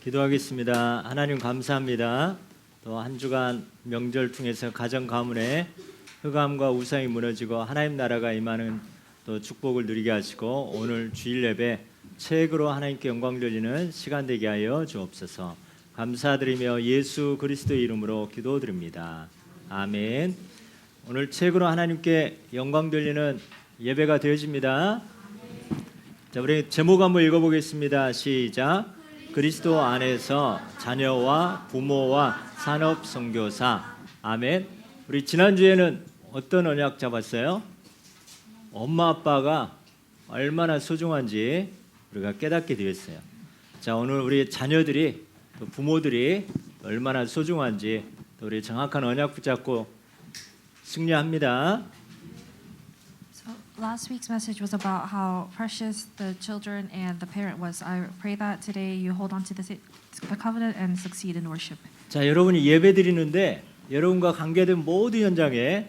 기도하겠습니다. 하나님 감사합니다. 또 한 주간 명절 통해서 가정 가문에 흑암과 우상이 무너지고 하나님 나라가 임하는 또 축복을 누리게 하시고 오늘 주일 예배 최고로 하나님께 영광 돌리는 시간 되게 하여 주옵소서. 감사드리며 예수 그리스도의 이름으로 기도드립니다. 아멘. 오늘 최고로 하나님께 영광 돌리는 예배가 되어집니다. 자, 우리 제목 한번 읽어보겠습니다. 시작. 그리스도 안에서 자녀와 부모와 산업 선교사. 아멘. 우리 지난주에는 어떤 언약 잡았어요? 엄마 아빠가 얼마나 소중한지 우리가 깨닫게 되었어요. 자, 오늘 우리 자녀들이 또 부모들이 얼마나 소중한지 또 우리 정확한 언약 붙잡고 승리합니다. Last week's message was about how precious the children and the parent was. I pray that today you hold on to the covenant and succeed in worship. 자, 여러분이 예배 드리는데 여러분과 관계된 모든 현장에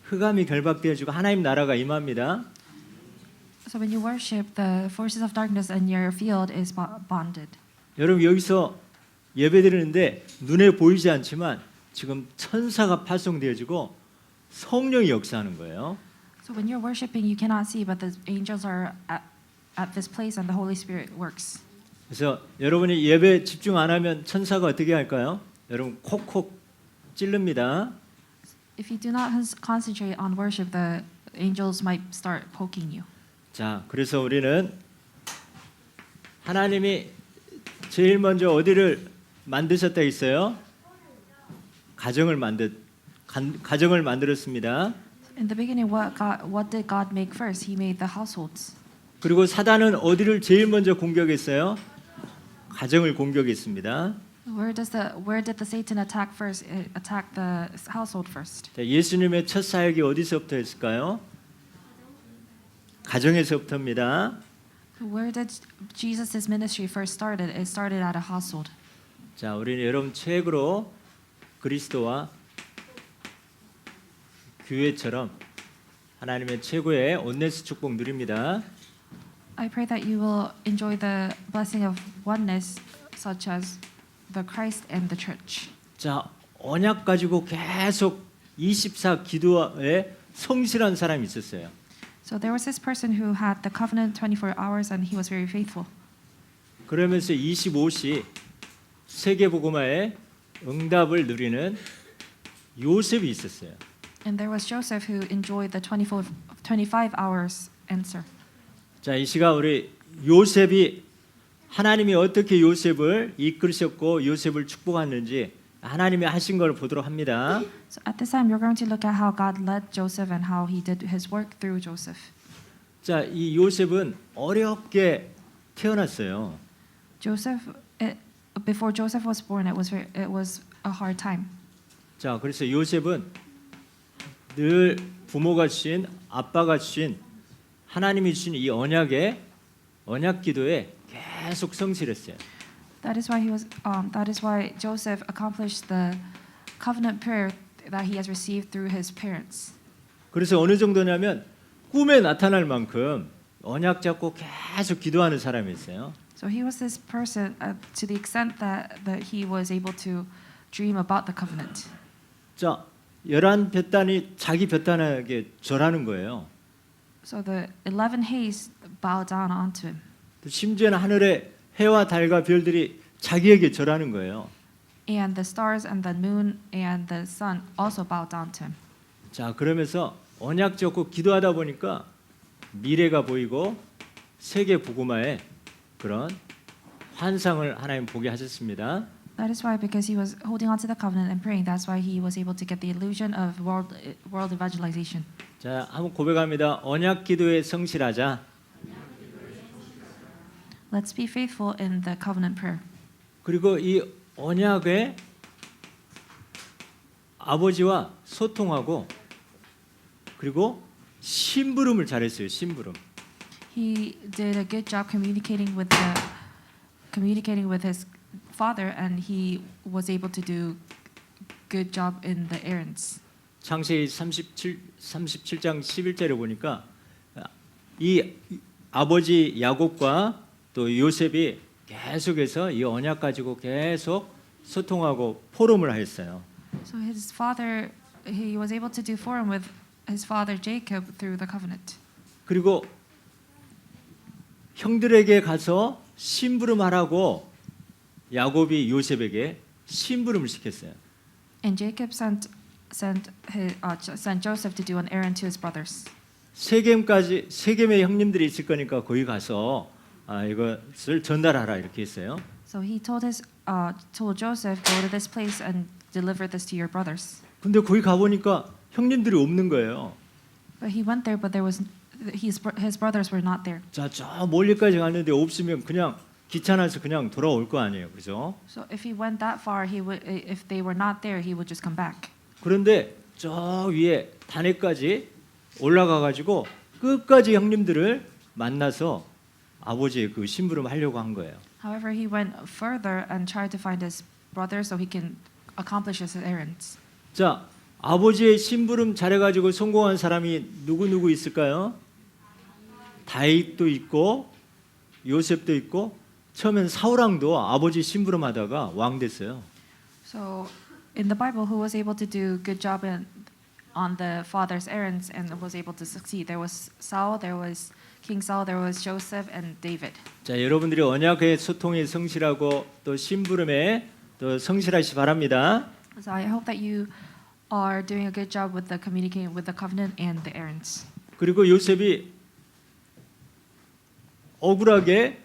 흑암이 결박되어지고 하나님 나라가 임합니다. So when you worship, the forces of darkness in your field is bonded. 여러분 여기서 예배 드리는데 눈에 보이지 않지만 지금 천사가 파송되어지고 성령이 역사하는 거예요. So when you're worshiping, you cannot see, but the angels are at this place, and the Holy Spirit works. 그래서 여러분이 예배 집중 안 하면 천사가 어떻게 할까요? 여러분 콕콕 찌릅니다. If you do not concentrate on worship, the angels might start poking you. 자, 그래서 우리는 하나님이 제일 먼저 어디를 만드셨다 했어요? 가정을 만들었습니다. In the beginning, what did God make first? He made the households. 그리고 사단은 어디를 제일 먼저 공격했어요? 가정을 공격했습니다. Where did the Satan attack first? It attacked the household first. 자, 예수님의 첫 사역이 어디서부터 했을까요? 가정에서부터입니다. Where did Jesus' ministry first started? It started at a household. 자, 우리는 여러분 최고로 그리스도와 교회처럼 하나님의 최고의 온네스 축복 누립니다. I pray that you will enjoy the blessing of oneness, such as the Christ and the church. 자, 언약 가지고 계속 24 기도에 성실한 사람이 있었어요. So there was this person who had the covenant 24 hours, and he was very faithful. 그러면서 25시 세계복음화의 응답을 누리는 요셉이 있었어요. And there was Joseph who enjoyed the 25 hours answer. 자, 이 시간 우리 요셉이 하나님이 어떻게 요셉을 이끌으셨고 요셉을 축복하는지 하나님이 하신 걸 보도록 합니다. So at this time, you're going to look at how God led Joseph and how He did His work through Joseph. 자, 이 요셉은 어렵게 태어났어요. Before Joseph was born, it was a hard time. 자, 그래서 요셉은 늘 부모가 주신 아빠가 주신 하나님이 주신 이 언약 기도에 계속 성실했어요. That is why Joseph accomplished the covenant prayer that he has received through his parents. 그래서 어느 정도냐면 꿈에 나타날 만큼 언약 잡고 계속 기도하는 사람이었어요. So he was this person to the extent that he was able to dream about the covenant. 자, 11볕단이 자기 볕단에게 절하는 거예요. So the 11 hays bow down onto him. 심지어는 하늘에 해와 달과 별들이 자기에게 절하는 거예요. And the stars and the moon and the sun also bow down to him. 자, 그러면서 언약 잡고 기도하다 보니까 미래가 보이고 세계 복음화의 그런 환상을 하나님 보게 하셨습니다. That is why, because he was holding on to the covenant and praying, that's why he was able to get the illusion of world evangelization. 자, 한번 고백합니다. 언약 기도에 성실하자. Let's be faithful in the covenant prayer. 그리고 이 언약에 아버지와 소통하고 그리고 심부름을 잘했어요. 심부름. He did a good job communicating with his father, and he was able to do good job in the errands. 창세기 37장 11절에 보니까 이 아버지 야곱과 또 요셉이 계속해서 이 언약 가지고 계속 소통하고 포럼을 했어요. So his father, he was able to do forum with his father Jacob through the covenant. 그리고 형들에게 가서 심부름하라고 야곱이 요셉에게 심부름을 시켰어요. And Jacob sent Joseph to do an errand to his brothers. 세겜의 형님들이 있을 거니까 거기 가서 이것을 전달하라 이렇게 했어요. So he told Joseph, go to this place and deliver this to your brothers. 근데 거기 가 보니까 형님들이 없는 거예요. But he went there, but his brothers were not there. 자, 저 멀리까지 갔는데 없으면 그냥 귀찮아서 그냥 돌아올 거 아니에요, 그죠? So if he went that far, if they were not there, he would just come back. 그런데 저 위에 단에까지 올라가 가지고 끝까지 형님들을 만나서 아버지의 그 심부름 하려고 한 거예요. However, he went further and tried to find his brothers so he can accomplish his errands. 자, 아버지의 심부름 잘해 가지고 성공한 사람이 누구 있을까요? 다윗도 있고 요셉도 있고 처음엔 사울왕도 아버지 심부름하다가 왕 됐어요. So in the Bible, who was able to do good job on the father's errands and was able to succeed? There was Saul, there was King Saul, there was Joseph and David. 자, 여러분들이 언약의 소통에 성실하고 또 심부름에 또 성실하시 바랍니다. So I hope that you are doing a good job with the communicating with the covenant and the errands. 그리고 요셉이 억울하게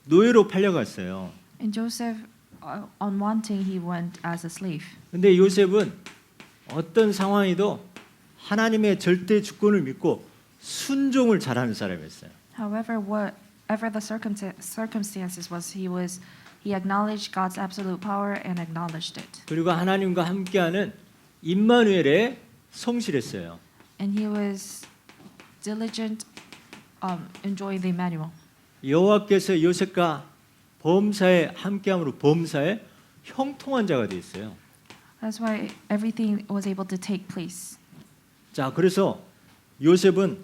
노예로 팔려갔어요. And Joseph, unwanting, he went as a slave. 근데 요셉은 어떤 상황에도 하나님의 절대 주권을 믿고 순종을 잘하는 사람이었어요. However, whatever the circumstances he acknowledged God's absolute power and acknowledged it. 그리고 하나님과 함께하는 임마누엘에 성실했어요. And he was diligent, enjoying the Emmanuel. 여호와께서 요셉과 범사에 함께함으로 범사에 형통한 자가 되었어요. That's why everything was able to take place. 자, 그래서 요셉은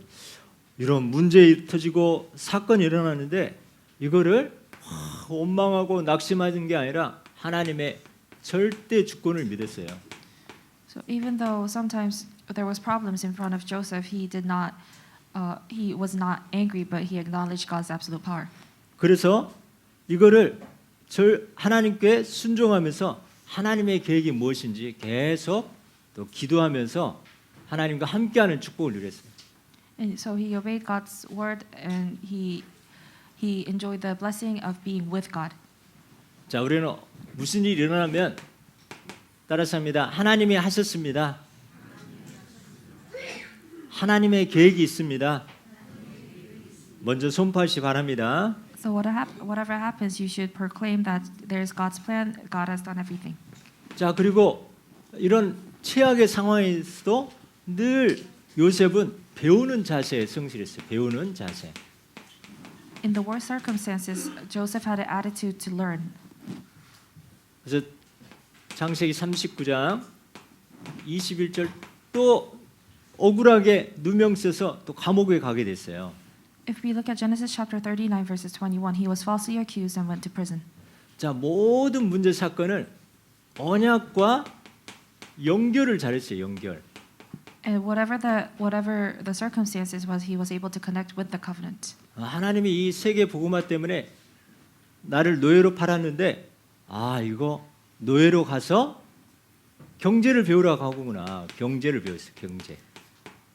이런 문제 터지고 사건이 일어나는데 이거를 원망하고 낙심하는 게 아니라 하나님의 절대 주권을 믿었어요. So even though sometimes there was problems in front of Joseph, he was not angry, but he acknowledged God's absolute power. 그래서 이거를 하나님께 순종하면서 하나님의 계획이 무엇인지 계속 또 기도하면서 하나님과 함께하는 축복을 누렸어요. And so he obeyed God's word, and he enjoyed the blessing of being with God. 자, 우리는 무슨 일이 일어나면 따라서 합니다. 하나님이 하셨습니다. 하나님의 계획이 있습니다. 먼저 선포하시 바랍니다. So whatever happens, you should proclaim that there's God's plan. God has done everything. 자, 그리고 이런 최악의 상황에서도 늘 요셉은 배우는 자세에 성실했어요. 배우는 자세. In the worst circumstances, Joseph had an attitude to learn. 그래서 창세기 39장 21절 또 억울하게 누명 써서 또 감옥에 가게 됐어요. If we look at Genesis chapter 39 verses 21, he was falsely accused and went to prison. 자, 모든 문제 사건을 언약과 연결을 잘했어요. 연결. And whatever the circumstances was, he was able to connect with the covenant. 하나님이 이 세계 복음화 때문에 나를 노예로 팔았는데 이거 노예로 가서 경제를 배우러 가구나. 경제를 배웠어요. 경제.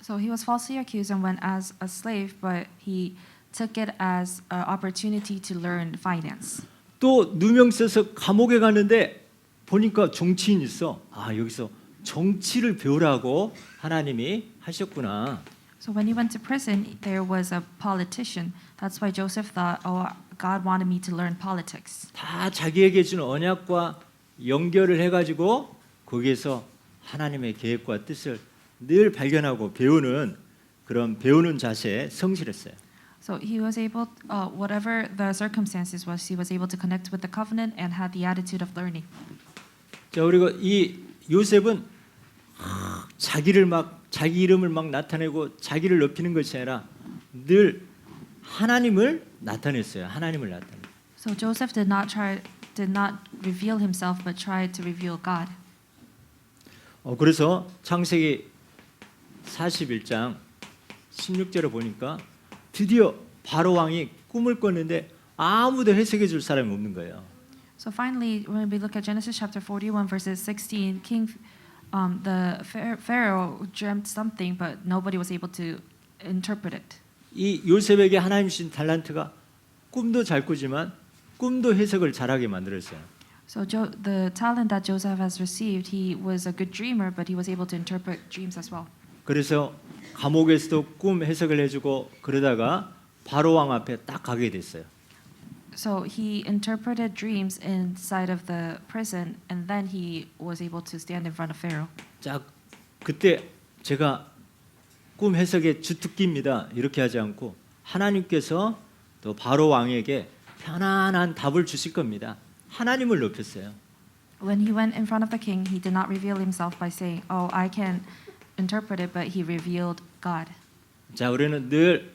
So he was falsely accused and went as a slave, but he took it as an opportunity to learn finance. 또 누명 써서 감옥에 갔는데 보니까 정치인 있어. 여기서 정치를 배우라고 하나님이 하셨구나. So when he went to prison, there was a politician. That's why Joseph thought, God wanted me to learn politics. 다 자기에게 준 언약과 연결을 해가지고 거기에서 하나님의 계획과 뜻을 늘 발견하고 배우는 그런 배우는 자세에 성실했어요. So he was able, whatever the circumstances was, he was able to connect with the covenant and had the attitude of learning. 자, 그리고 이 요셉은 자기 이름을 막 나타내고 자기를 높이는 것이 아니라 늘 하나님을 나타냈어요. 하나님을 나타내. So Joseph did not reveal himself, but tried to reveal God. 그래서 창세기 41장 16절에 보니까 드디어 바로 왕이 꿈을 꿨는데 아무도 해석해 줄 사람이 없는 거예요. So finally, when we look at Genesis chapter 41, verses 16, the Pharaoh dreamt something, but nobody was able to interpret it. 이 요셉에게 하나님 주신 달란트가 꿈도 잘 꾸지만 꿈도 해석을 잘하게 만들었어요. So the talent that Joseph has received, he was a good dreamer, but he was able to interpret dreams as well. 그래서 감옥에서도 꿈 해석을 해주고 그러다가 바로 왕 앞에 딱 가게 됐어요. So he interpreted dreams inside of the prison, and then he was able to stand in front of Pharaoh. 자, 그때 제가 꿈 해석의 주특기입니다. 이렇게 하지 않고 하나님께서 또 바로 왕에게 편안한 답을 주실 겁니다. 하나님을 높였어요. When he went in front of the king, he did not reveal himself by saying, "Oh, I can interpret it," but he revealed God. 자, 우리는 늘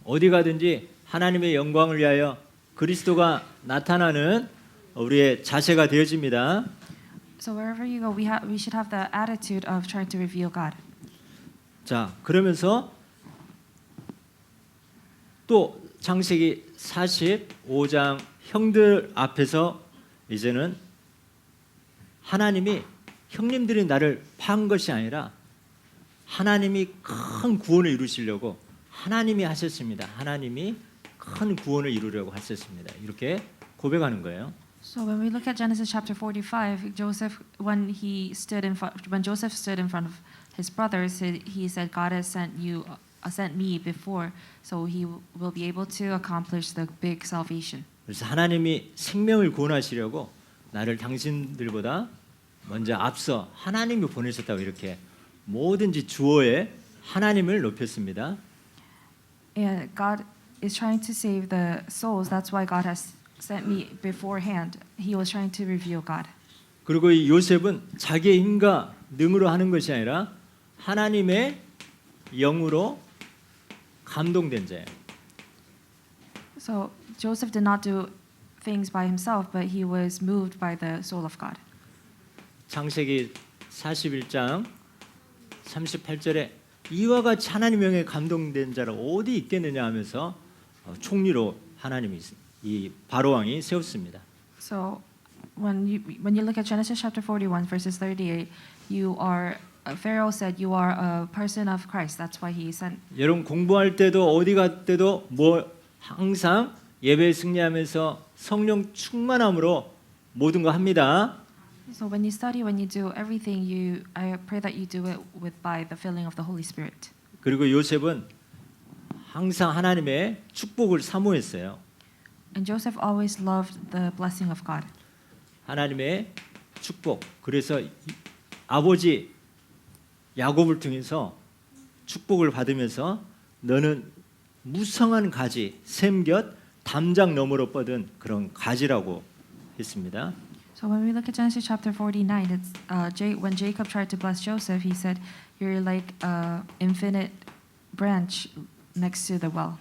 어디 가든지 하나님의 영광을 위하여 그리스도가 나타나는 우리의 자세가 되어집니다. So wherever you go, we should have the attitude of trying to reveal God. 자, 그러면서 또 창세기 45장 형들 앞에서 이제는 하나님이 형님들이 나를 판 것이 아니라 하나님이 큰 구원을 이루시려고 하나님이 하셨습니다. 하나님이 큰 구원을 이루려고 하셨습니다. 이렇게 고백하는 거예요. So when we look at Genesis chapter 45, when Joseph stood in front of his brothers, he said, "God has sent me before, so he will be able to accomplish the big salvation." 그래서 하나님이 생명을 구원하시려고 나를 당신들보다 먼저 앞서 하나님이 보내셨다고 이렇게 뭐든지 주어에 하나님을 높였습니다. And God is trying to save the souls. That's why God has sent me beforehand. He was trying to reveal God. 그리고 이 요셉은 자기의 힘과 능으로 하는 것이 아니라 하나님의 영으로 감동된 자예요. So Joseph did not do things by himself, but he was moved by the soul of God. 창세기 41장 38절에 이와 같이 하나님 영에 감동된 자가 어디 있겠느냐 하면서 총리로 하나님이 이 바로 왕이 세웠습니다. So when you look at Genesis chapter 41 verses 38, Pharaoh said you are a person of Christ. That's why he sent. 여러분 공부할 때도 어디 갈 때도 뭐 항상 예배 승리하면서 성령 충만함으로 모든 거 합니다. So when you study, when you do everything, I pray that you do it by the filling of the Holy Spirit. 그리고 요셉은 항상 하나님의 축복을 사모했어요. And Joseph always loved the blessing of God. 하나님의 축복. 그래서 아버지 야곱을 통해서 축복을 받으면서 너는 무성한 가지, 샘곁 담장 너머로 뻗은 그런 가지라고 했습니다. So when we look at Genesis chapter 49, it's when Jacob tried to bless Joseph, he said, "You're like an infinite branch next to the well."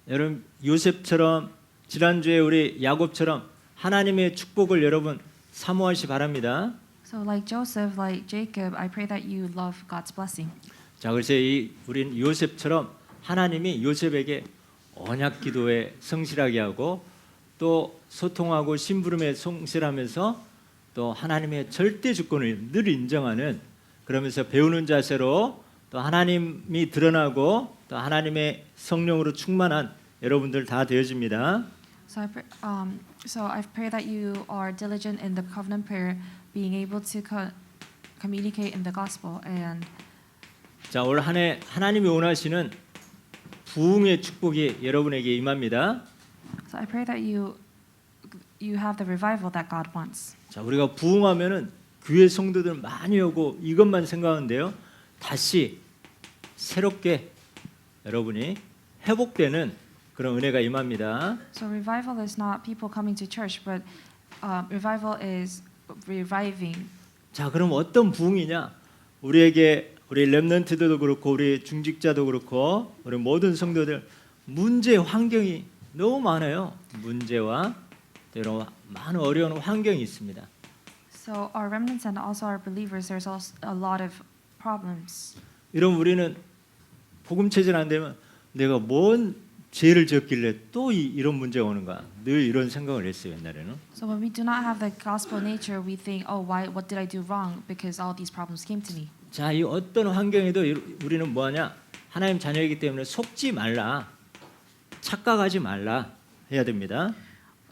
여러분 요셉처럼 지난주에 우리 야곱처럼 하나님의 축복을 여러분 사모하시 바랍니다. So like Joseph, like Jacob, I pray that you love God's blessing. 자, 그래서 우린 요셉처럼 하나님이 요셉에게 언약 기도에 성실하게 하고 또 소통하고 심부름에 성실하면서 또 하나님의 절대 주권을 늘 인정하는 그러면서 배우는 자세로 또 하나님이 드러나고 또 하나님의 성령으로 충만한 여러분들 다 되어집니다. So I pray that you are diligent in the covenant prayer, being able to communicate in the gospel. And 자, 올 한 해 하나님이 원하시는 부흥의 축복이 여러분에게 임합니다. so I pray that you have the revival that God wants. 자, 우리가 부흥하면은 교회 성도들 많이 오고 이것만 생각하는데요. 다시 새롭게 여러분이 회복되는 그런 은혜가 임합니다. So revival is not people coming to church, but revival is reviving. 자, 그럼 어떤 부흥이냐? 우리 렘넌트들도 그렇고 우리 중직자도 그렇고 우리 모든 성도들 문제 환경이 너무 많아요. 문제와 때로 많은 어려운 환경이 있습니다. So our remnants and also our believers, there's also a lot of problems. 이런 우리는 복음 체질 안 되면 내가 뭔 죄를 지었길래 또 이런 문제가 오는가 늘 이런 생각을 했어요 옛날에는. So when we do not have the gospel nature, we think, oh, what did I do wrong? Because all these problems came to me. 자, 이 어떤 환경에도 우리는 뭐하냐? 하나님 자녀이기 때문에 속지 말라, 착각하지 말라 해야 됩니다.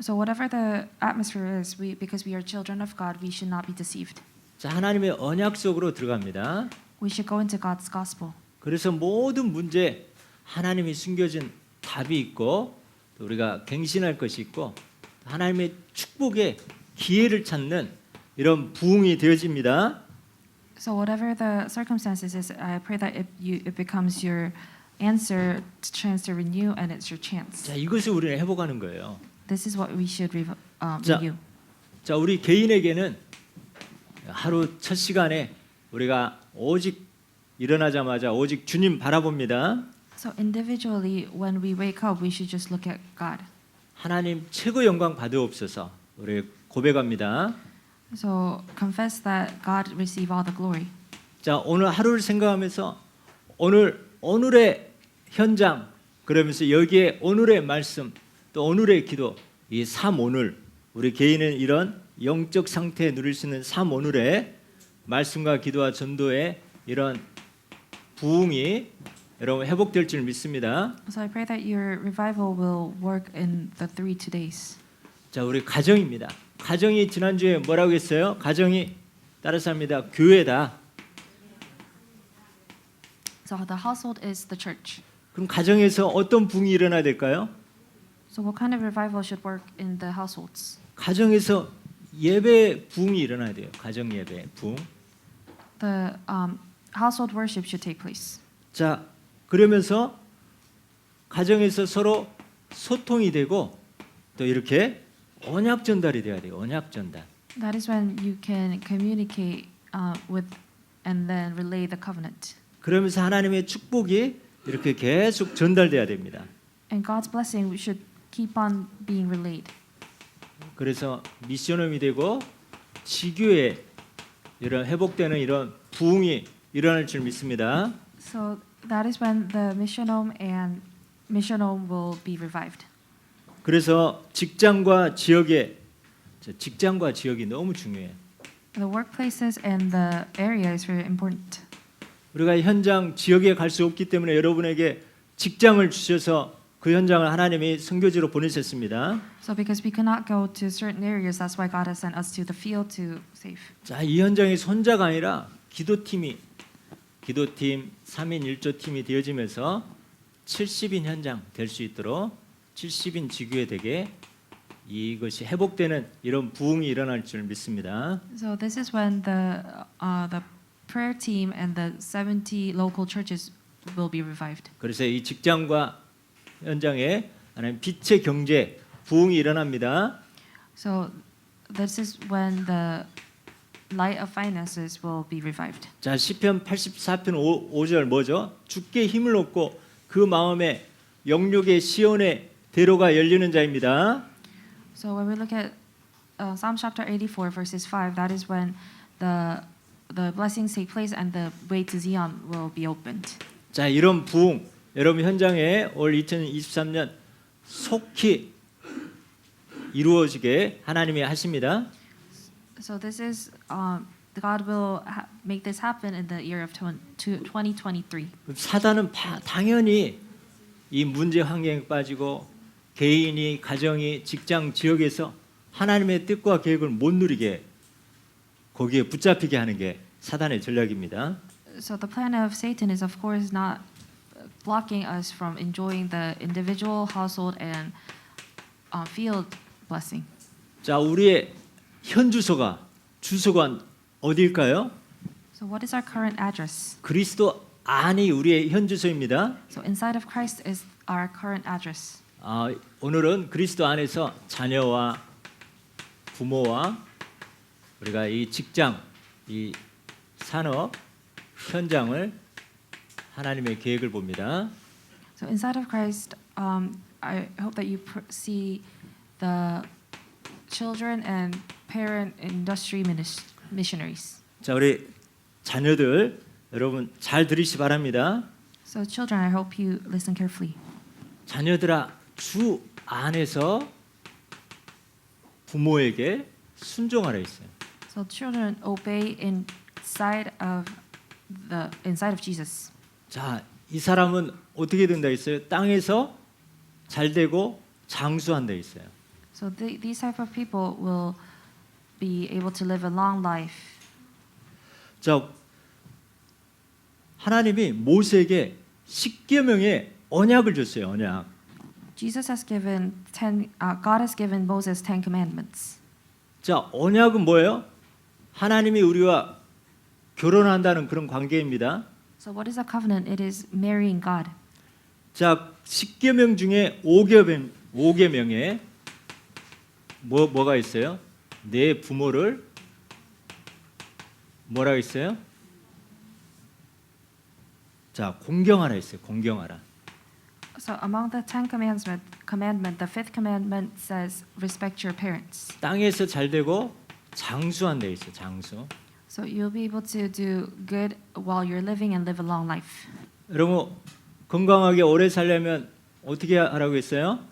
So whatever the atmosphere is, because we are children of God, we should not be deceived. 자, 하나님의 언약 속으로 들어갑니다. We should go into God's gospel. 그래서 모든 문제 하나님이 숨겨진 답이 있고 또 우리가 갱신할 것이 있고 하나님의 축복의 기회를 찾는 이런 부흥이 되어집니다. So whatever the circumstances is, I pray that it becomes your answer, chance to renew, and it's your chance. 자, 이것을 우리는 회복하는 거예요. This is what we should 자, renew. 자, 우리 개인에게는 하루 첫 시간에 우리가 오직 일어나자마자 오직 주님 바라봅니다. So individually, when we wake up, we should just look at God. 하나님 최고 영광 받으옵소서. 우리 고백합니다. So confess that God receive all the glory. 자, 오늘 하루를 생각하면서 오늘의 현장 그러면서 여기에 오늘의 말씀 또 오늘의 기도 이 삶 오늘 우리 개인은 이런 영적 상태에 누릴 수 있는 삶 오늘의 말씀과 기도와 전도의 이런 부흥이 여러분 회복될 줄 믿습니다. So I pray that your revival will work in the 2 days. 자, 우리 가정입니다. 가정이 지난주에 뭐라고 했어요? 가정이 따라서 합니다. 교회다. So the household is the church. 그럼 가정에서 어떤 부흥이 일어나야 될까요? So what kind of revival should work in the households? 가정에서 예배 부흥이 일어나야 돼요. 가정 예배 부흥. The household worship should take place. 자, 그러면서 가정에서 서로 소통이 되고 또 이렇게 언약 전달이 돼야 돼요. 언약 전달. That is when you can communicate with and then relay the covenant. 그러면서 하나님의 축복이 이렇게 계속 전달돼야 됩니다. And God's blessing should keep on being relayed. 그래서 미션홈이 되고 지교에 이런 회복되는 이런 부흥이 일어날 줄 믿습니다. So that is when the mission home and mission home will be revived. 그래서 직장과 지역이 너무 중요해요. The workplaces and the area is very important. 우리가 현장 지역에 갈 수 없기 때문에 여러분에게 직장을 주셔서 그 현장을 하나님이 선교지로 보내셨습니다. So because we cannot go to certain areas, that's why God has sent us to the field to save. 자, 이 현장이 혼자가 아니라 기도팀 3인 1조 팀이 되어지면서 70인 현장 될 수 있도록 70인 지교회 되게 이것이 회복되는 이런 부흥이 일어날 줄 믿습니다. So this is when the prayer team and the 70 local churches will be revived. 그래서 이 직장과 현장에 하나님 빛의 경제 부흥이 일어납니다. So this is when the light of finances will be revived. 자, 시편 84편 5절 뭐죠? 주께 힘을 얻고 그 마음에 영육의 시온의 대로가 열리는 자입니다. So when we look at Psalm chapter 84 verses 5, that is when the blessings take place and the way to Zion will be opened. 자, 이런 부흥 여러분 현장에 올 2023년 속히 이루어지게 하나님이 하십니다. So this is God will make this happen in the year of 2023. 사단은 당연히 이 문제 환경에 빠지고 개인이 가정이 직장 지역에서 하나님의 뜻과 계획을 못 누리게 거기에 붙잡히게 하는 게 사단의 전략입니다. So the plan of Satan is of course not blocking us from enjoying the individual, household, and field blessing. 자, 우리의 현 주소가 어디일까요? So what is our current address? 그리스도 안이 우리의 현 주소입니다. So inside of Christ is our current address. 오늘은 그리스도 안에서 자녀와 부모와 우리가 이 직장, 이 산업 현장을 하나님의 계획을 봅니다. So inside of Christ, I hope that you see the children and parent industry missionaries. 자, 우리 자녀들 여러분 잘 들으시 바랍니다. So children, I hope you listen carefully. 자녀들아, 주 안에서 부모에게 순종하라 했어요. So children, obey inside of Jesus. 자, 이 사람은 어떻게 된다 했어요? 땅에서 잘 되고 장수한다 했어요. So these type of people will be able to live a long life. 자, 하나님이 모세에게 십계명의 언약을 줬어요. 언약. God has given Moses 10 commandments. 자, 언약은 뭐예요? 하나님이 우리와 결혼한다는 그런 관계입니다. So what is a covenant? It is marrying God. 자, 십계명 중에 5계명에 뭐가 있어요? 내 부모를 뭐라 했어요? 자, 공경하라 했어요. 공경하라. So among the 10 commandment, the fifth commandment says respect your parents. 땅에서 잘 되고 장수한다 했어요. 장수. So you'll be able to do good while you're living and live a long life. 여러분 건강하게 오래 살려면 어떻게 하라고 했어요?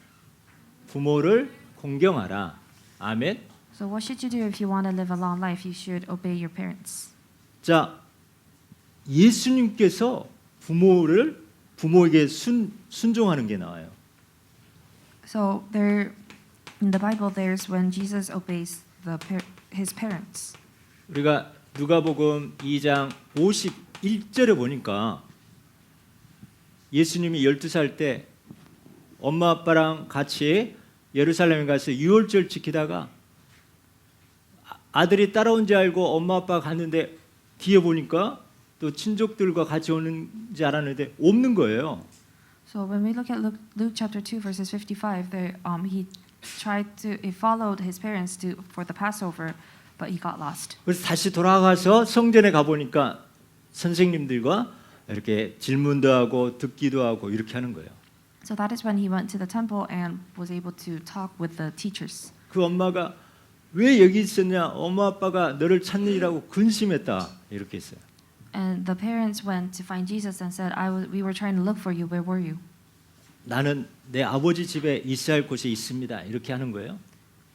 부모를 공경하라. 아멘. So what should you do if you want to live a long life? You should obey your parents. 자, 예수님께서 부모에게 순종하는 게 나와요. So there, in the Bible, there's when Jesus obeys his parents. 우리가 누가복음 2장 51절에 보니까 예수님이 12살 때 엄마 아빠랑 같이 예루살렘에 가서 유월절 지키다가 아들이 따라온 줄 알고 엄마 아빠가 갔는데 뒤에 보니까 또 친족들과 같이 오는 줄 알았는데 없는 거예요. So when we look at Luke chapter 2 verses 55, there he followed his parents for the Passover, but he got lost. 그래서 다시 돌아가서 성전에 가 보니까 선생님들과 이렇게 질문도 하고 듣기도 하고 이렇게 하는 거예요. So that is when he went to the temple and was able to talk with the teachers. 그 엄마가 왜 여기 있었냐? 엄마 아빠가 너를 찾느라고 근심했다 이렇게 했어요. And the parents went to find Jesus and said, "We were trying to look for you. Where were you?" 나는 내 아버지 집에 있어야 할 곳에 있습니다. 이렇게 하는 거예요.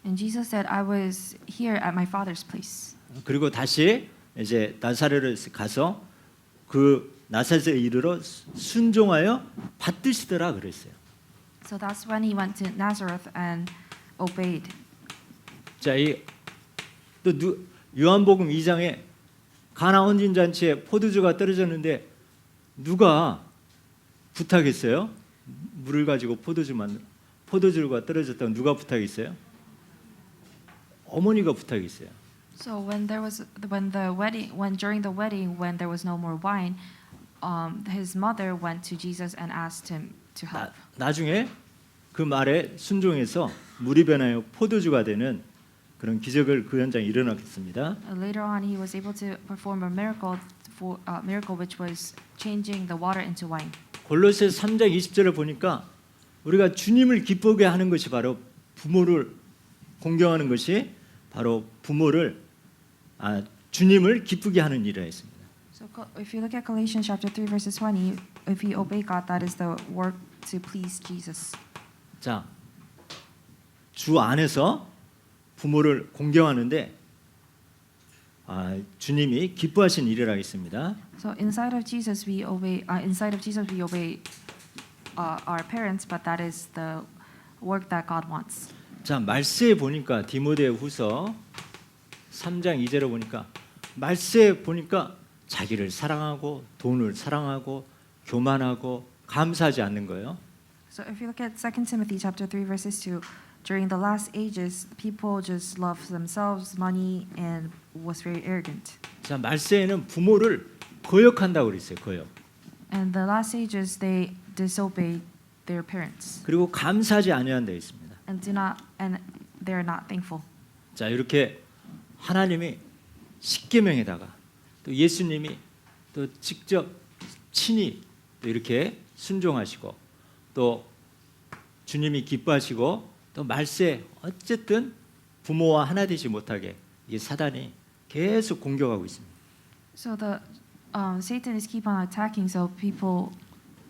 And Jesus said, "I was here at my father's place." 그리고 다시 이제 나사렛에 가서 그 나사렛에 이르러 순종하여 받드시더라 그랬어요. So that's when he went to Nazareth and obeyed. 자, 또 요한복음 2장에 가나 혼인 잔치에 포도주가 떨어졌는데 누가 부탁했어요? 물을 가지고 포도주가 떨어졌다고 누가 부탁했어요? 어머니가 부탁했어요. So when during the wedding when there was no more wine, his mother went to Jesus and asked him to help. 나중에 그 말에 순종해서 물이 변하여 포도주가 되는 그런 기적을 그 현장에 일어났습니다. Later on, he was able to perform a miracle which was changing the water into wine. 골로새서 3장 20절을 보니까 우리가 주님을 기쁘게 하는 것이 바로 부모를 공경하는 것이 바로 주님을 기쁘게 하는 일이라 했습니다. So if you look at Galatians chapter 3 verses 20, if we obey God, that is the work to please Jesus. 자, 주 안에서 부모를 공경하는데 주님이 기뻐하신 일이라 했습니다. So inside of Jesus we obey. Our parents, but that is the work that God wants. 자, 말세에 보니까 디모데후서 3장 2절에 보니까 말세에 보니까 자기를 사랑하고 돈을 사랑하고 교만하고 감사하지 않는 거예요. So if you look at 2 Timothy chapter 3 verses 2, during the last ages, people just loved themselves, money, and was very arrogant. 자, 말세에는 부모를 거역한다고 그랬어요. 거역. And the last ages, they disobey their parents 그리고 감사하지 아니한다 했습니다. and they are not thankful. 자, 이렇게 하나님이 십계명에다가 또 예수님이 또 직접 친히 또 이렇게 순종하시고 또 주님이 기뻐하시고 또 말세 어쨌든 부모와 하나 되지 못하게 이 사단이 계속 공격하고 있습니다. So the Satan is keep on attacking, so people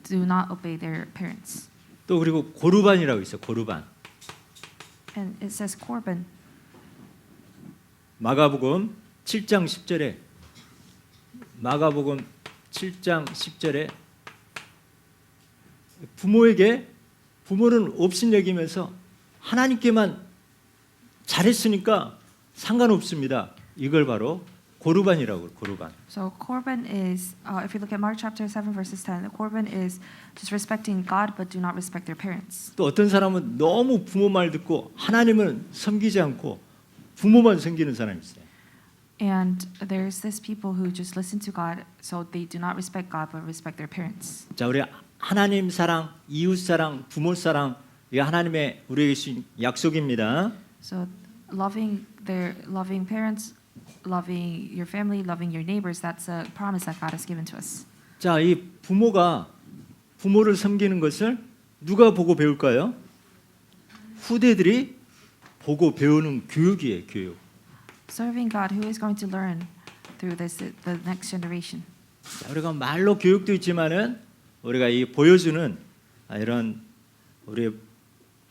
do not obey their parents. 또 그리고 고르반이라고 있어요. 고르반. And it says Corban. 마가복음 7장 10절에 마가복음 7장 10절에 부모는 업신여기면서 하나님께만 잘했으니까 상관없습니다. 이걸 바로 고르반이라고 그래요. 고르반. So Corban is, if you look at Mark chapter 7 verses 10, Corban is just respecting God but do not respect their parents. 또 어떤 사람은 너무 부모 말 듣고 하나님은 섬기지 않고 부모만 섬기는 사람이 있어요. And there's this people who just listen to God, so they do not respect God but respect their parents. 자, 우리 하나님 사랑, 이웃 사랑, 부모 사랑, 이 하나님의 우리에게 주신 약속입니다. So loving parents, loving your family, loving your neighbors, that's a promise that God has given to us. 자, 이 부모가 부모를 섬기는 것을 누가 보고 배울까요? 후대들이 보고 배우는 교육이에요, 교육. Serving God, who is going to learn through this, the next generation? 자, 우리가 말로 교육도 있지만은 우리가 이 보여주는 이런 우리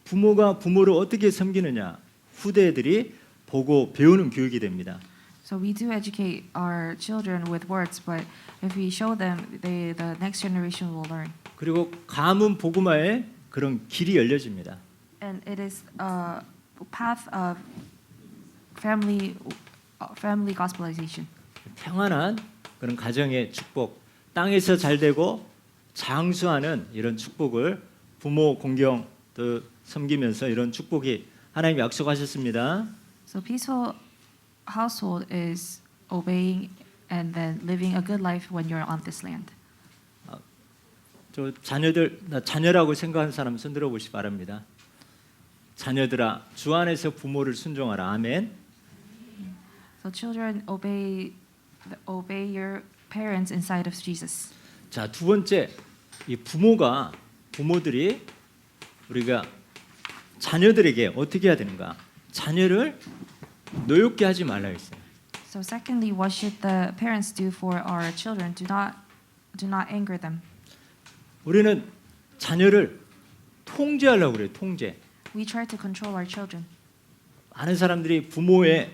부모가 부모를 어떻게 섬기느냐 후대들이 보고 배우는 교육이 됩니다. So we do educate our children with words, but if we show them, the next generation will learn. 그리고 가문 복음화에 그런 길이 열려집니다. And it is a path of family gospelization. 평안한 그런 가정의 축복, 땅에서 잘되고 장수하는 이런 축복을 부모 공경 또 섬기면서 이런 축복이 하나님 약속하셨습니다. So peaceful household is obeying and then living a good life when you're on this land. 저 자녀들 나 자녀라고 생각하는 사람 손 들어 보시기 바랍니다. 자녀들아 주 안에서 부모를 순종하라. 아멘. So children obey your parents inside of Jesus. 자, 두 번째 이 부모들이 우리가 자녀들에게 어떻게 해야 되는가? 자녀를 노엽게 하지 말라 했어요. So secondly, what should the parents do for our children? Do not anger them. 우리는 자녀를 통제하려고 그래요. 통제. We try to control our children. 많은 사람들이 부모의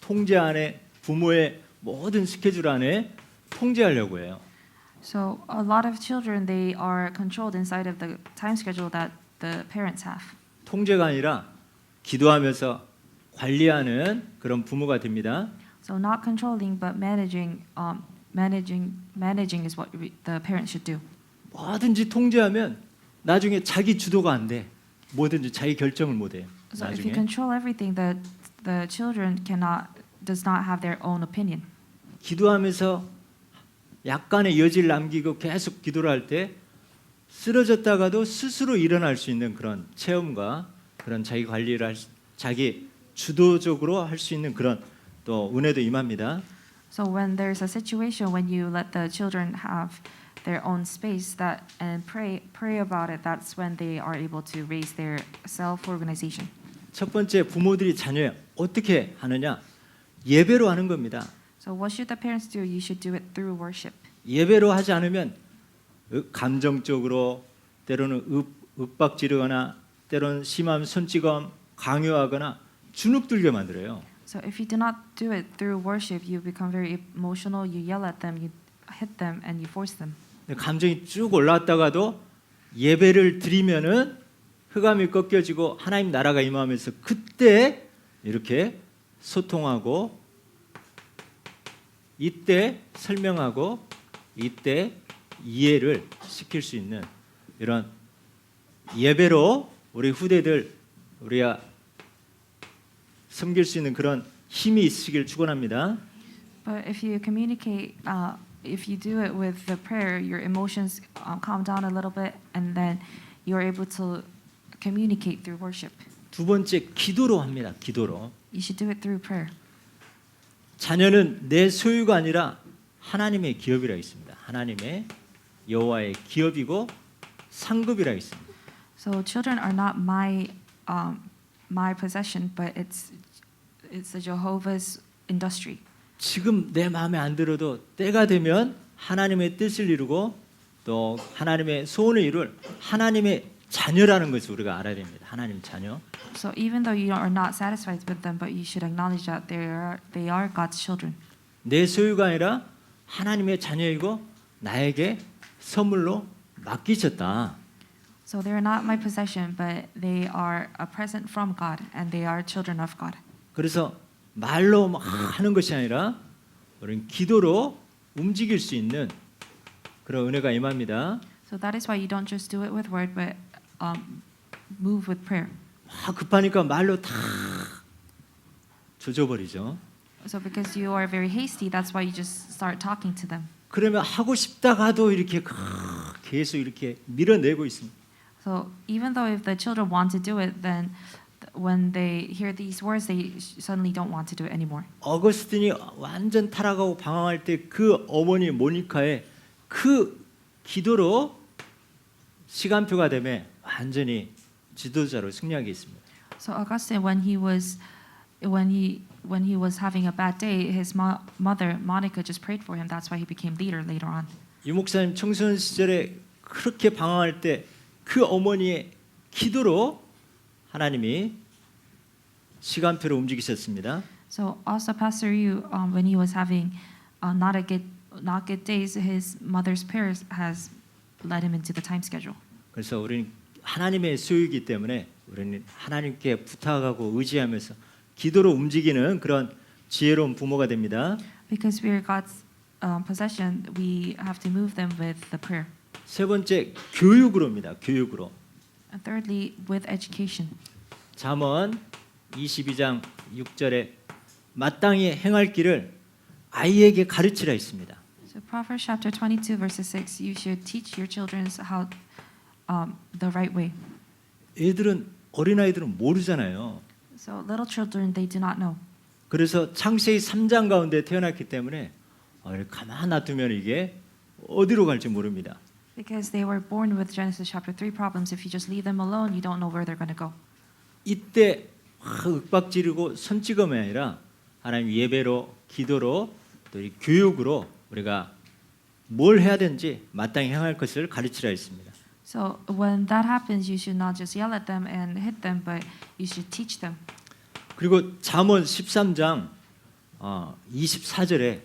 통제 안에 부모의 모든 스케줄 안에 통제하려고 해요. So a lot of children, they are controlled inside of the time schedule that the parents have. 통제가 아니라 기도하면서 관리하는 그런 부모가 됩니다. So not controlling but managing is what the parents should do. 뭐든지 통제하면 나중에 자기 주도가 안 돼. 뭐든지 자기 결정을 못 해요. So if you 나중에. control everything, the children does not have their own opinion. 기도하면서 약간의 여지를 남기고 계속 기도를 할 때 쓰러졌다가도 스스로 일어날 수 있는 그런 체험과 그런 자기 관리를 자기 주도적으로 할 수 있는 그런 또 은혜도 임합니다. So when there's a situation when you let the children have their own space and pray about it, that's when they are able to raise their self-organization. 첫 번째 부모들이 자녀 어떻게 하느냐? 예배로 하는 겁니다. So what should the parents do? You should do it through worship. 예배로 하지 않으면 감정적으로 때로는 윽박지르거나 때로는 심한 손찌검 강요하거나 주눅들게 만들어요. So if you do not do it through worship, you become very emotional, you yell at them, you hit them, and you force them. 감정이 쭉 올라왔다가도 예배를 드리면은 흑암이 꺾여지고 하나님 나라가 임하면서 그때 이렇게 소통하고 이때 설명하고 이때 이해를 시킬 수 있는 이런 예배로 우리 후대들 우리가 섬길 수 있는 그런 힘이 있으길 축원합니다. But if you communicate, if you do it with the prayer, your emotions calm down a little bit, and then you are able to communicate through worship. 두 번째 기도로 합니다. 기도로. You should do it through prayer. 자녀는 내 소유가 아니라 하나님의 기업이라 있습니다. 하나님의 여호와의 기업이고 상급이라 있습니다. So children are not my possession, but it's the Jehovah's industry. 지금 내 마음에 안 들어도 때가 되면 하나님의 뜻을 이루고 또 하나님의 소원을 이룰 하나님의 자녀라는 것을 우리가 알아야 됩니다. 하나님 자녀. So even though you are not satisfied with them, but you should acknowledge that they are God's children. 내 소유가 아니라 하나님의 자녀이고 나에게 선물로 맡기셨다. So they are not my possession, but they are a present from God, and they are children of God. 그래서 말로 막 하는 것이 아니라 우리는 기도로 움직일 수 있는 그런 은혜가 임합니다. So that is why you don't just do it with word, but move with prayer. 급하니까 말로 다 조져버리죠. So because you are very hasty, that's why you just start talking to them. 그러면 하고 싶다가도 이렇게 계속 이렇게 밀어내고 있습니다. So even though if the children want to do it, then when they hear these words, they suddenly don't want to do it anymore. 어거스틴이 완전 타락하고 방황할 때 그 어머니 모니카의 그 기도로 시간표가 되면 완전히 지도자로 승리하게 있습니다. So Augustine, when he was having a bad day, his mother Monica just prayed for him. That's why he became leader later on. 유 목사님 청소년 시절에 그렇게 방황할 때 그 어머니의 기도로 하나님이 시간표를 움직이셨습니다. So also Pastor Yu, when he was having not good days, his mother's prayers has led him into the time schedule. 그래서 우리는 하나님의 소유이기 때문에 우리는 하나님께 부탁하고 의지하면서 기도로 움직이는 그런 지혜로운 부모가 됩니다. Because we are God's possession, we have to move them with the prayer. 세 번째 교육으로입니다. 교육으로. And thirdly, with education. 잠언 22장 6절에 마땅히 행할 길을 아이에게 가르치라 있습니다. So Proverbs chapter 22 verses 6, you should teach your children how the right way. 어린아이들은 모르잖아요. So little children, they do not know. 그래서 창세기 3장 가운데 태어났기 때문에 가만 놔두면 이게 어디로 갈지 모릅니다. Because they were born with Genesis chapter 3 problems. If you just leave them alone, you don't know where they're going to go. 이때 윽박지르고 손찌검이 아니라 하나님 예배로 기도로 또 이 교육으로 우리가 뭘 해야 되는지 마땅히 행할 것을 가르치라 했습니다. So when that happens, you should not just yell at them and hit them, but you should teach them. 그리고 잠언 13장 24절에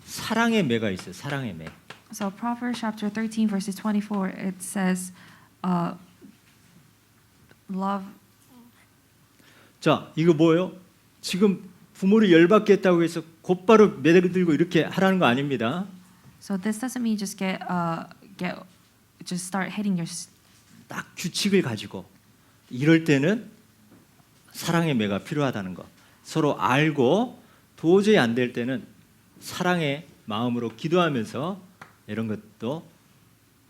사랑의 매가 있어요. 사랑의 매. So Proverbs chapter 13 verses 24, it says, love. 자, 이거 뭐예요? 지금 부모를 열받게 했다고 해서 곧바로 매를 들고 이렇게 하라는 거 아닙니다. So this doesn't mean just just start hitting your. 딱 규칙을 가지고 이럴 때는 사랑의 매가 필요하다는 거. 서로 알고 도저히 안 될 때는 사랑의 마음으로 기도하면서 이런 것도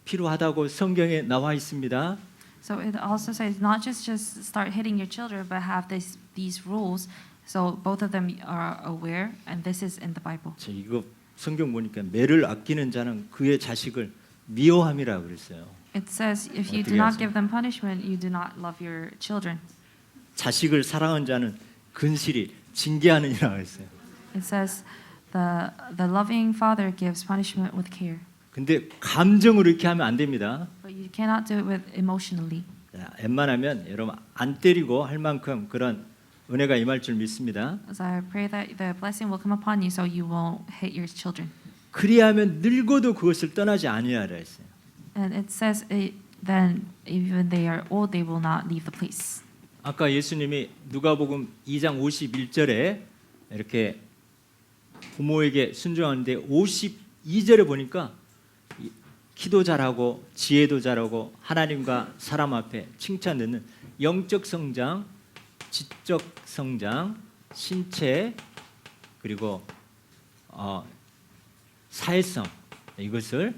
필요하다고 성경에 나와 있습니다. So it also says not just start hitting your children, but have these rules. So both of them are aware, and this is in the Bible. 저 이거 성경 보니까 매를 아끼는 자는 그의 자식을 미워함이라 그랬어요. It says if you do not give them punishment, you do not love your children. 자식을 사랑하는 자는 근실히 징계하느니라 그랬어요. It says the loving father gives punishment with care. 근데 감정으로 이렇게 하면 안 됩니다. But you cannot do it with emotionally. 자, 웬만하면 여러분 안 때리고 할 만큼 그런 은혜가 임할 줄 믿습니다. So I pray that the blessing will come upon you, so you won't hate your children. 그리하면 늙어도 그것을 떠나지 아니하라 했어요. And it says then even they are old, they will not leave the place. 아까 예수님이 누가복음 2장 51절에 이렇게 부모에게 순종하는데 52절에 보니까 기도 잘하고 지혜도 잘하고 하나님과 사람 앞에 칭찬 듣는 영적 성장, 지적 성장, 신체 그리고 사회성 이것을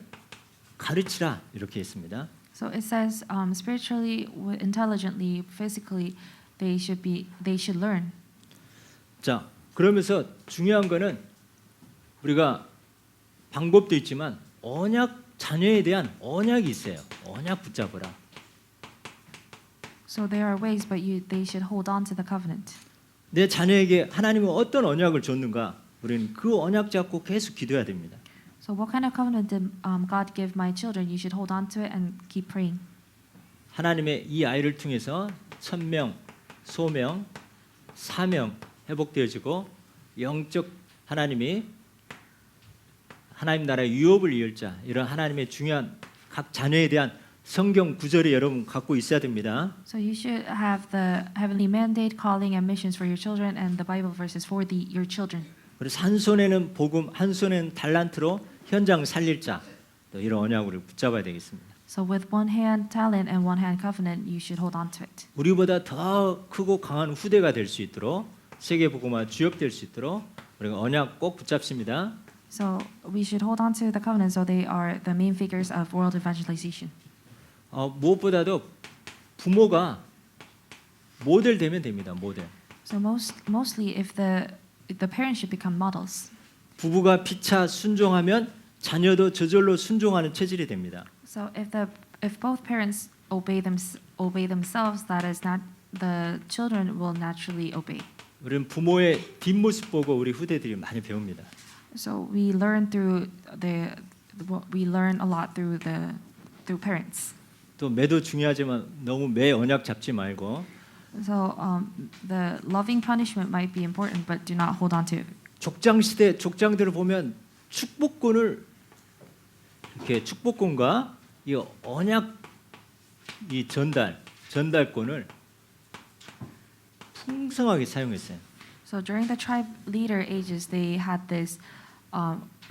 가르치라 이렇게 했습니다. So it says spiritually, intelligently, physically, they should learn. 자, 그러면서 중요한 거는 우리가 방법도 있지만 언약 자녀에 대한 언약이 있어요. 언약 붙잡으라. So there are ways, but they should hold on to the covenant. 내 자녀에게 하나님은 어떤 언약을 줬는가? 우리는 그 언약 잡고 계속 기도해야 됩니다. So what kind of covenant did God give my children? You should hold on to it and keep praying. 하나님의 이 아이를 통해서 천명, 소명, 사명 회복되어지고 영적 하나님이 하나님 나라의 유업을 이을 자 이런 하나님의 중요한 각 자녀에 대한 성경 구절이 여러분 갖고 있어야 됩니다. So you should have the heavenly mandate, calling, and missions for your children, and the Bible verses for your children. 그래서 한 손에는 복음, 한 손에는 달란트로 현장 살릴 자 또 이런 언약을 붙잡아야 되겠습니다. So with one hand talent and one hand covenant, you should hold on to it. 우리보다 더 크고 강한 후대가 될 수 있도록 세계 복음화 주역 될 수 있도록 우리가 언약 꼭 붙잡습니다. So we should hold on to the covenant, so they are the main figures of world evangelization. 무엇보다도 부모가 모델 되면 됩니다. 모델. So mostly, if the parents should become models. 부부가 피차 순종하면 자녀도 저절로 순종하는 체질이 됩니다. So if both parents obey themselves, that is not the children will naturally obey. 우리는 부모의 뒷모습 보고 우리 후대들이 많이 배웁니다. So we learn a lot through parents. 또 매도 중요하지만 너무 매 언약 잡지 말고 So the loving punishment might be important, but do not hold on to it. 족장 시대 족장들을 보면 축복권을 이렇게 축복권과 이 언약 이 전달권을 풍성하게 사용했어요. So during the tribe leader ages, they had this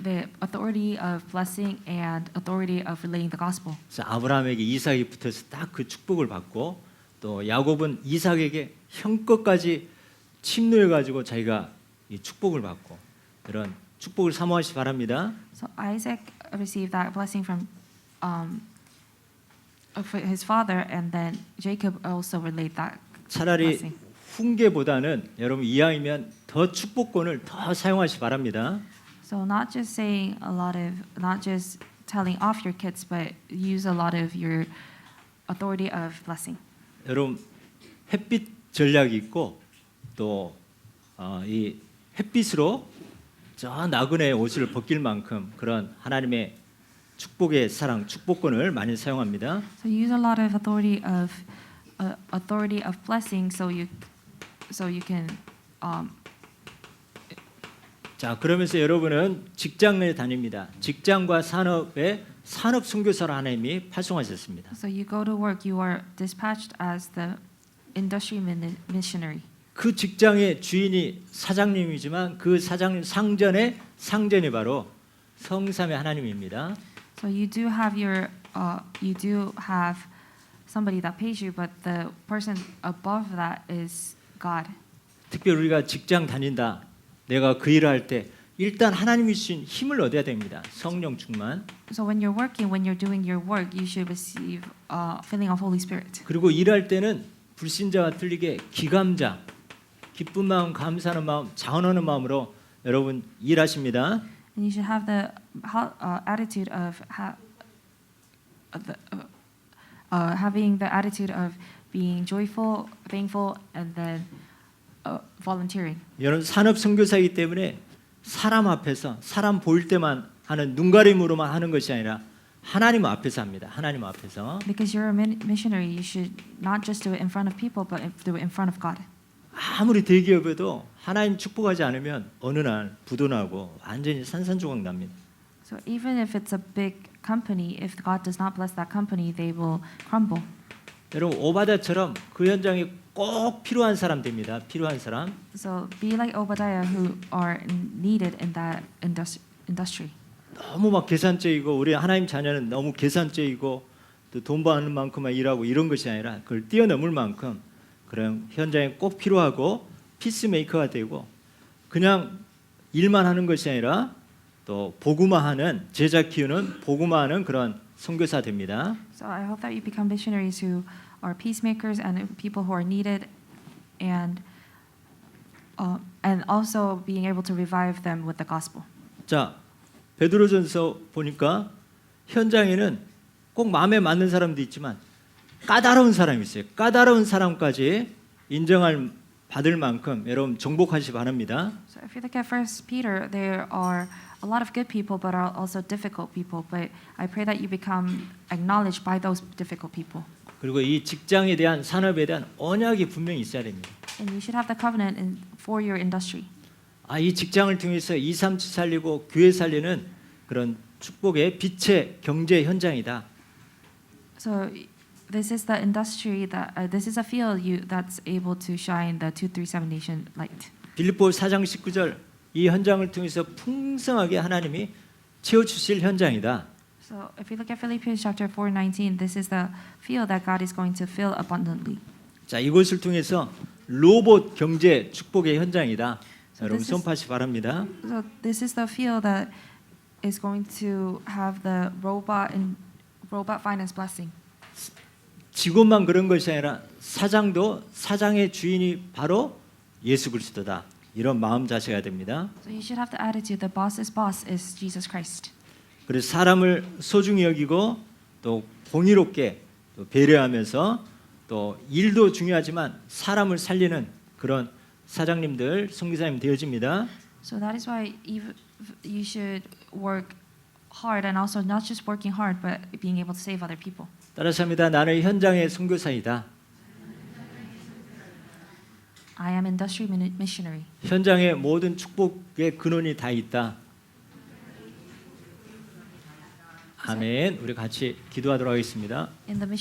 the authority of blessing and authority of relaying the gospel. 그래서 아브라함에게 이삭이 붙어서 딱 그 축복을 받고 또 야곱은 이삭에게 형것까지 침노해 가지고 자기가 이 축복을 받고 이런 축복을 사모하시 바랍니다. So Isaac received that blessing from of his father, and then Jacob also relayed that 차라리 blessing. 훈계보다는 여러분 이왕이면 더 축복권을 더 사용하시 바랍니다. So not just not just telling off your kids, but use a lot of your authority of blessing. 여러분 햇빛 전략이 있고 또 이 햇빛으로 저 나그네의 옷을 벗길 만큼 그런 하나님의 축복의 사랑, 축복권을 많이 사용합니다. So use a lot of authority of blessing, so you can 자, 그러면서 여러분은 직장에 다닙니다. 직장과 산업에 산업 선교사로 하나님이 파송하셨습니다. So you go to work, you are dispatched as the industry missionary. 그 직장의 주인이 사장님이지만 그 사장님 상전이 바로 성삼의 하나님입니다. So you do have somebody that pays you, but the person above that is God. 특별히 우리가 직장 다닌다. 내가 그 일을 할 때 일단 하나님이 주신 힘을 얻어야 됩니다. 성령 충만. So when you're doing your work, you should receive filling of Holy Spirit. 그리고 일할 때는 불신자와 틀리게 기감자, 기쁜 마음, 감사하는 마음, 자원하는 마음으로 여러분 일하십니다. And you should have the attitude of having the attitude of being joyful, thankful, and then volunteering. 여러분 산업 선교사이기 때문에 사람 앞에서 사람 보일 때만 하는 눈가림으로만 하는 것이 아니라 하나님 앞에서 합니다. 하나님 앞에서. Because you're a missionary, you should not just do it in front of people, but do it in front of God. 아무리 대기업에도 하나님 축복하지 않으면 어느 날 부도나고 완전히 산산조각 납니다. So even if it's a big company, if God does not bless that company, they will crumble. 여러분 오바다처럼 그 현장에 꼭 필요한 사람 됩니다. 필요한 사람. So be like Obadiah, who are needed in that industry. 너무 막 계산적이고 우리 하나님 자녀는 너무 계산적이고 또 돈 버는 만큼만 일하고 이런 것이 아니라 그걸 뛰어넘을 만큼 그런 현장에 꼭 필요하고 피스메이커가 되고 그냥 일만 하는 것이 아니라 또 복음화하는 제자 키우는 복음화하는 그런 선교사 됩니다. So I hope that you become missionaries who are peacemakers and people who are needed, and also being able to revive them with the gospel. 자, 베드로전서 보니까 현장에는 꼭 마음에 맞는 사람도 있지만 까다로운 사람이 있어요. 까다로운 사람까지 인정할 받을 만큼 여러분 정복하시 바랍니다. So if you look at First Peter, there are a lot of good people, but are also difficult people. But I pray that you become acknowledged by those difficult people. 그리고 이 직장에 대한 산업에 대한 언약이 분명히 있어야 됩니다. And you should have the covenant for your industry. 이 직장을 통해서 237 살리고 교회 살리는 그런 축복의 빛의 경제 현장이다. So this is the industry that this is a field that's able to shine the 237 nation light. 빌립보 4장 19절 이 현장을 통해서 풍성하게 하나님이 채워 주실 현장이다. So if you look at Philippians chapter 4:19, this is the field that God is going to fill abundantly. 자, 이곳을 통해서 로봇 경제 축복의 현장이다. 여러분 this is- 손파시 바랍니다. So this is the field that is going to have the robot finance blessing. 직원만 그런 것이 아니라 사장도 사장의 주인이 바로 예수 그리스도다. 이런 마음 자세가 됩니다. So you should have the attitude the boss's boss is Jesus Christ. 그래서 사람을 소중히 여기고 또 공의롭게 또 배려하면서 또 일도 중요하지만 사람을 살리는 그런 사장님들, 선교사님 되어집니다. So that is why you should work hard and also not just working hard but being able to save other people. 따라서 합니다. 나는 현장의 선교사이다. I am industry missionary. 현장의 모든 축복의 근원이 다 있다. 아멘. 우리 같이 기도하도록 하겠습니다. In the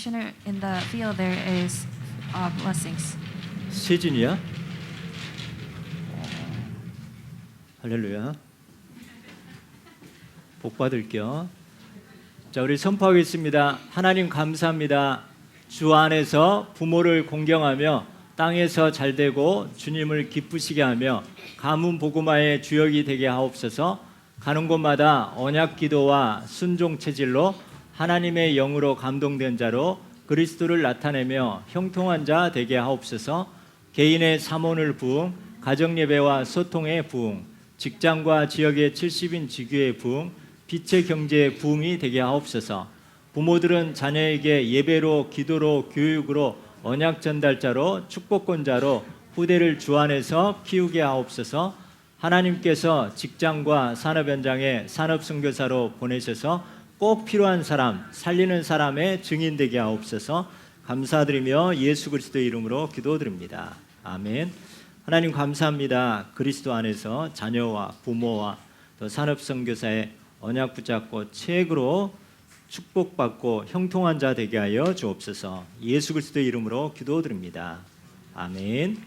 field there is blessings. 세진이야? 할렐루야. 복 받을게요. 자, 우리 선포하겠습니다. 하나님 감사합니다. 주 안에서 부모를 공경하며 땅에서 잘되고 주님을 기쁘시게 하며 가문 복음화의 주역이 되게 하옵소서. 가는 곳마다 언약 기도와 순종 체질로 하나님의 영으로 감동된 자로 그리스도를 나타내며 형통한 자 되게 하옵소서. 개인의 사모를 부응, 가정 예배와 소통의 부응, 직장과 지역의 70인 지교의 부응, 빛의 경제의 부응이 되게 하옵소서. 부모들은 자녀에게 예배로, 기도로, 교육으로, 언약 전달자로, 축복권자로 후대를 주 안에서 키우게 하옵소서. 하나님께서 직장과 산업 현장에 산업 선교사로 보내셔서 꼭 필요한 사람, 살리는 사람의 증인 되게 하옵소서. 감사드리며 예수 그리스도의 이름으로 기도드립니다. 아멘. 하나님 감사합니다. 그리스도 안에서 자녀와 부모와 또 산업 선교사의 언약 붙잡고 책으로 축복받고 형통한 자 되게 하여 주옵소서. 예수 그리스도의 이름으로 기도드립니다. 아멘.